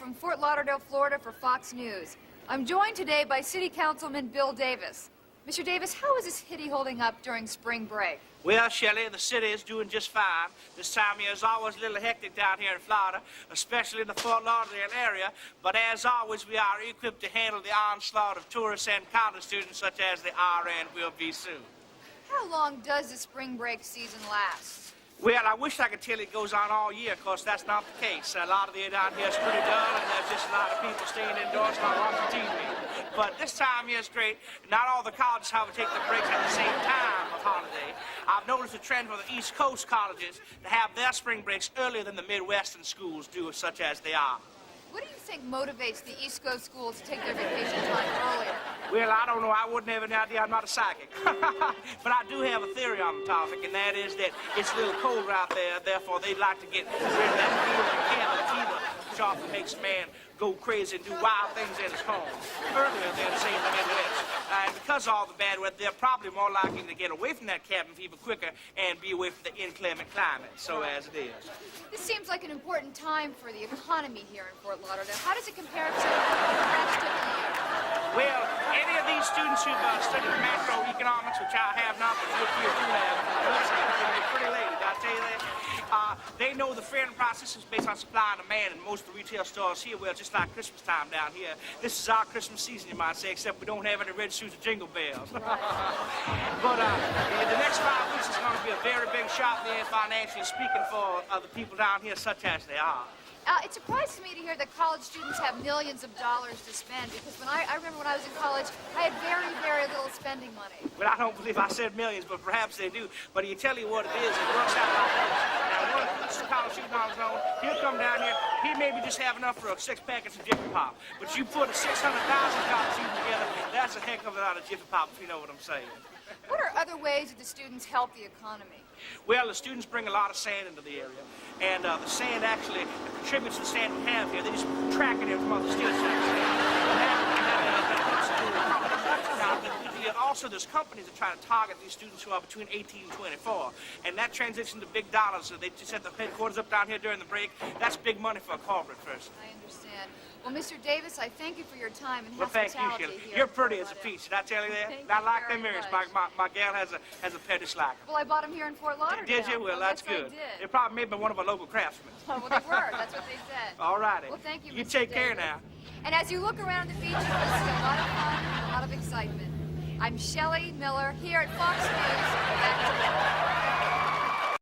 from Fort Lauderdale, Florida for Fox News. I'm joined today by City Councilman Bill Davis. Mr. Davis, how is this city holding up during spring break? Well, Shelley, the city is doing just fine. This time of year is always a little hectic down here in Florida, especially in the Fort Lauderdale area. But as always, we are equipped to handle the onslaught of tourists and college students such as they are and will be soon. How long does the spring break season last? Well, I wish I could tell it goes on all year. Of course, that's not the case. A lot of the air down here is pretty dull, and there's just a lot of people staying indoors not watching TV. But this time of year is great. Not all the colleges, however, take their breaks at the same time of holiday. I've noticed a trend for the East Coast colleges to have their spring breaks earlier than the Midwestern schools do, such as they are. What do you think motivates the East Coast schools to take their vacation time earlier? Well, I don't know. I wouldn't have any idea. I'm not a psychic. But I do have a theory on the topic, and that is that it's a little colder out there. Therefore, they'd like to get rid of that cabin fever, which often makes a man go crazy and do wild things at his home earlier than, say, in the Midwest. And because of all the bad weather, they're probably more likely to get away from that cabin fever quicker and be away from the inclement climate, so as it is. This seems like an important time for the economy here in Fort Lauderdale. How does it compare to the rest of the year? Well, any of these students who've studied macroeconomics, which I have not, but you do have, it's pretty late, did I tell you that? They know the fair process is based on supply and demand in most of the retail stores here. Well, just like Christmas time down here. This is our Christmas season, you might say, except we don't have any red shoes or jingle bells. But the next 5 weeks is going to be a very big shot there financially speaking for the people down here, such as they are. It surprises me to hear that college students have millions of dollars to spend, because I remember when I was in college, I had very, very little spending money. Well, I don't believe I said millions, but perhaps they do. But you tell you what it is, it works out like this. Now, one of the college student on his own, he'll come down here, he maybe just have enough for a 6 packets of Jiffy Pop. But you put a $600,000 college student together, that's a heck of a lot of Jiffy Pop, if you know what I'm saying. What are other ways that the students help the economy? Well, the students bring a lot of sand into the area, and the sand actually contributes to the sand we have here. They just track it in from other states. Also, there's companies that try to target these students who are between 18 and 24, and that transition to big dollars. So they just set the headquarters up down here during the break. That's big money for a corporate person. I understand. Well, Mr. Davis, I thank you for your time and hospitality. Well, thank you, Shelley. You're pretty as a peach. Did I tell you that? Thank I you like very them earrings. much. My gal has a petty slacker. Well, I bought them here in Fort Lauderdale. Did you? Well, that's good. I did. They're probably made by one of our local craftsmen. Oh, well, they were. That's what they said. All righty. Well, thank you, You Mr. take Davis. care now. And as you look around the beach, you'll see a lot of fun and a lot of excitement. I'm Shelley Miller here at Fox News. Back to you.